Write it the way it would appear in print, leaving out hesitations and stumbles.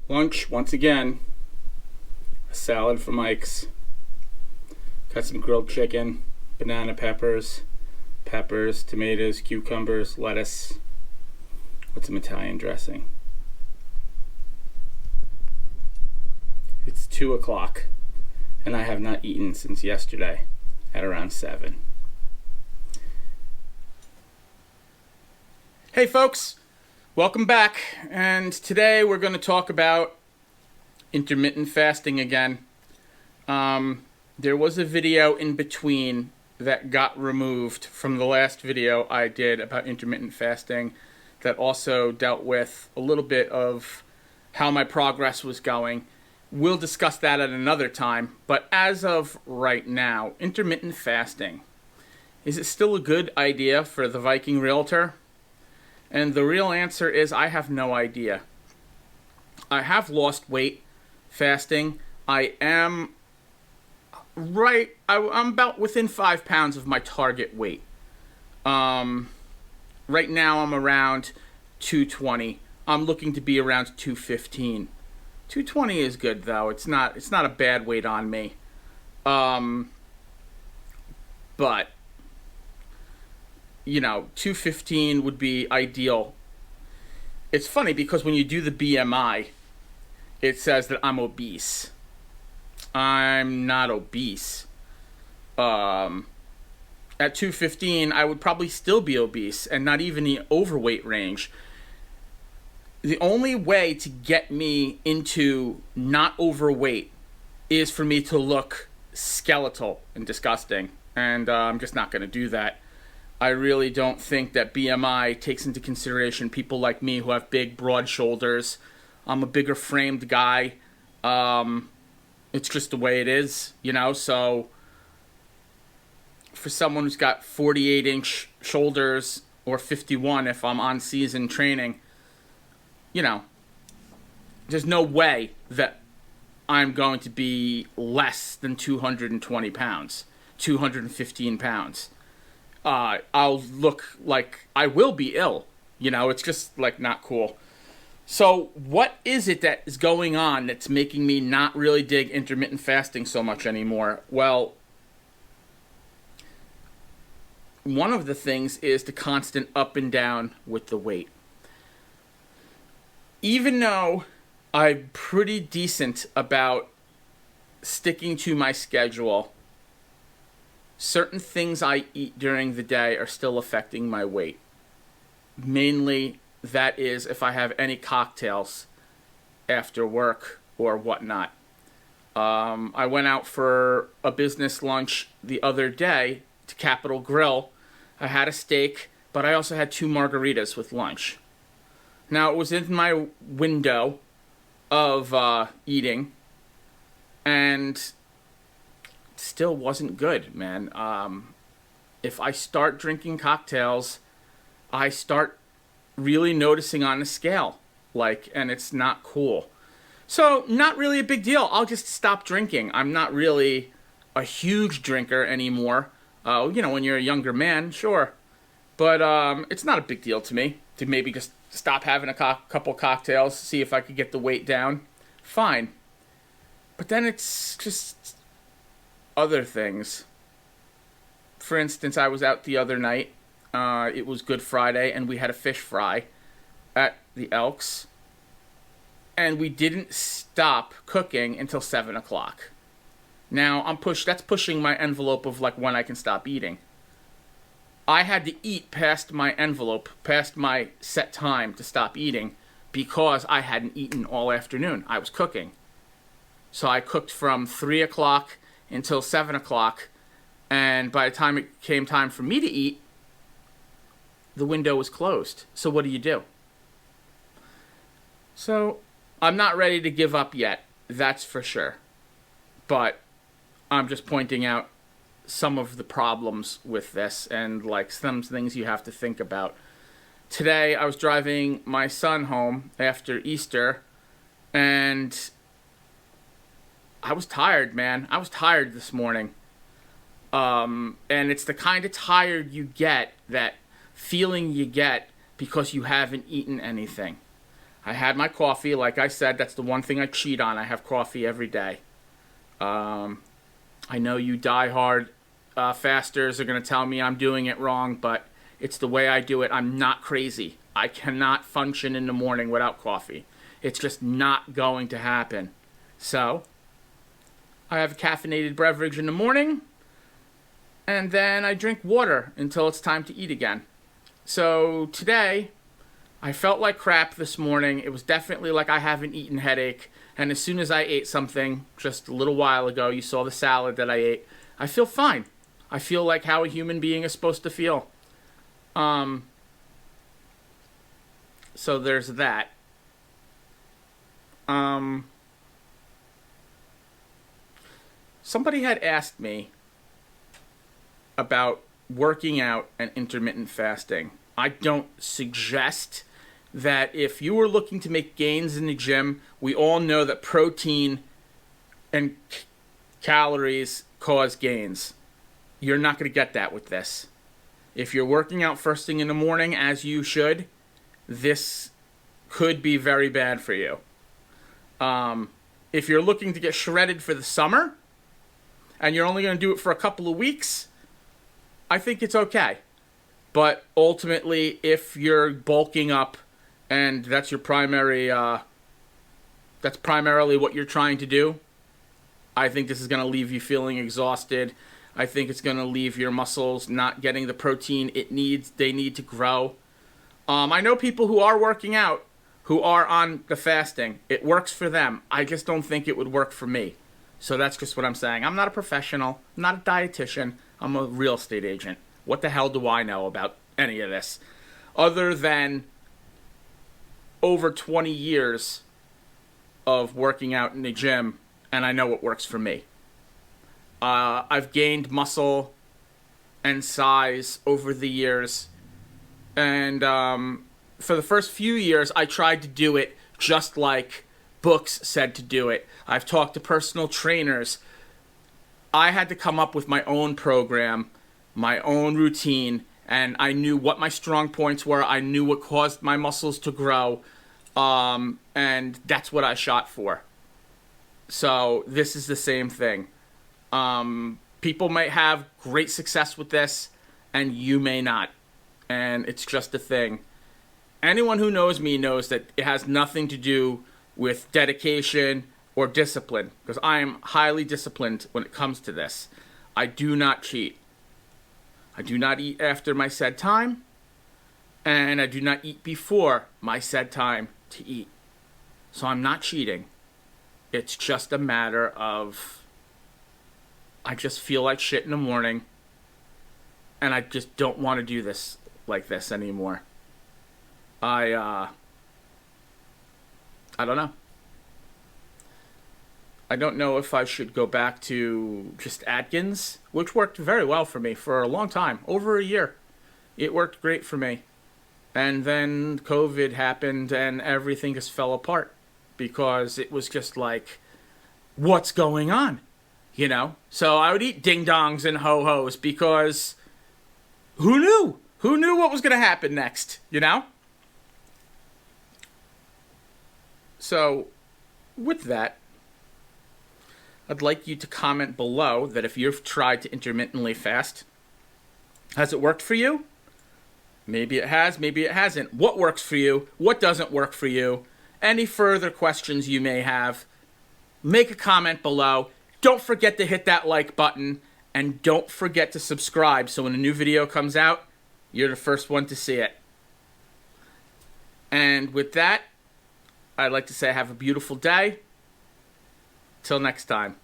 Lunch, once again, a salad from Mike's. Got some grilled chicken, banana peppers, tomatoes, cucumbers, lettuce, with some Italian dressing. It's 2 o'clock, and I have not eaten since yesterday at around 7. Hey folks, welcome back, and today we're going to talk about intermittent fasting again. There was a video in between that got removed from the last video I did about intermittent fasting that also dealt with a little bit of how my progress was going. We'll discuss that at another time, but as of right now, intermittent fasting, is it still a good idea for the Viking realtor? And the real answer is I have no idea. I have lost weight fasting. I'm about within 5 pounds of my target weight. Right now I'm around 220. I'm looking to be around 215. 220 is good though. It's not a bad weight on me. But 215 would be ideal. It's funny because when you do the BMI, it says that I'm obese. I'm not obese. At 215, I would probably still be obese and not even the overweight range. The only way to get me into not overweight is for me to look skeletal and disgusting. And I'm just not going to do that. I really don't think that BMI takes into consideration people like me who have big, broad shoulders. I'm a bigger framed guy. It's just the way it is, so for someone who's got 48-inch shoulders or 51 if I'm on season training, there's no way that I'm going to be less than 220 pounds, 215 pounds. I'll look like I will be ill. It's just not cool. So what is it that is going on that's making me not really dig intermittent fasting so much anymore? Well, one of the things is the constant up and down with the weight. Even though I'm pretty decent about sticking to my schedule, certain things I eat during the day are still affecting my weight. Mainly, that is if I have any cocktails after work or whatnot. I went out for a business lunch the other day to Capitol Grill. I had a steak, but I also had 2 margaritas with lunch. Now, it was in my window of eating, and still wasn't good, man. If I start drinking cocktails, I start really noticing on the scale, and it's not cool. So, not really a big deal. I'll just stop drinking. I'm not really a huge drinker anymore. When you're a younger man, sure. But it's not a big deal to me to maybe just stop having a couple cocktails, see if I could get the weight down. Fine. But then it's just other things. For instance, I was out the other night. It was Good Friday, and we had a fish fry at the Elks. And we didn't stop cooking until 7 o'clock. Now, that's pushing my envelope of when I can stop eating. I had to eat past my envelope, past my set time to stop eating, because I hadn't eaten all afternoon. I was cooking. So I cooked from 3 o'clock until 7 o'clock, and by the time it came time for me to eat, the window was closed. So what do? So I'm not ready to give up yet, that's for sure. But I'm just pointing out some of the problems with this and some things you have to think about. Today I was driving my son home after Easter, and I was tired, man. I was tired this morning. And it's the kind of tired you get, that feeling you get because you haven't eaten anything. I had my coffee. Like I said, that's the one thing I cheat on. I have coffee every day. I know you diehard fasters are going to tell me I'm doing it wrong, but it's the way I do it. I'm not crazy. I cannot function in the morning without coffee. It's just not going to happen. So, I have a caffeinated beverage in the morning, and then I drink water until it's time to eat again. So, today, I felt like crap this morning. It was definitely like I haven't eaten headache. And as soon as I ate something just a little while ago, you saw the salad that I ate, I feel fine. I feel like how a human being is supposed to feel. So there's that. Somebody had asked me about working out and intermittent fasting. I don't suggest that if you were looking to make gains in the gym, we all know that protein and calories cause gains. You're not going to get that with this. If you're working out first thing in the morning, as you should, this could be very bad for you. If you're looking to get shredded for the summer, and you're only going to do it for a couple of weeks, I think it's okay. But ultimately, if you're bulking up, and that's your primary, that's primarily what you're trying to do, I think this is going to leave you feeling exhausted. I think it's going to leave your muscles not getting the protein they need to grow. I know people who are working out, who are on the fasting. It works for them. I just don't think it would work for me. So that's just what I'm saying. I'm not a professional. I'm not a dietitian. I'm a real estate agent. What the hell do I know about any of this? Other than over 20 years of working out in the gym, and I know what works for me. I've gained muscle and size over the years, and for the first few years, I tried to do it just like books said to do it. I've talked to personal trainers. I had to come up with my own program, my own routine, and I knew what my strong points were. I knew what caused my muscles to grow, and that's what I shot for. So this is the same thing. People might have great success with this, and you may not. And it's just a thing. Anyone who knows me knows that it has nothing to do with dedication or discipline, because I am highly disciplined when it comes to this. I do not cheat. I do not eat after my said time, and I do not eat before my said time to eat. So I'm not cheating. It's just a matter of I just feel like shit in the morning, and I just don't want to do this like this anymore. I don't know. I don't know if I should go back to just Atkins, which worked very well for me for a long time, over a year. It worked great for me. And then COVID happened and everything just fell apart because it was just like, what's going on? You know? So I would eat ding-dongs and ho-hos because who knew? Who knew what was going to happen next, you know? So, with that, I'd like you to comment below that if you've tried to intermittently fast, has it worked for you? Maybe it has, maybe it hasn't. What works for you? What doesn't work for you? Any further questions you may have, make a comment below. Don't forget to hit that like button, and don't forget to subscribe so when a new video comes out, you're the first one to see it. And with that, I'd like to say have a beautiful day. Till next time.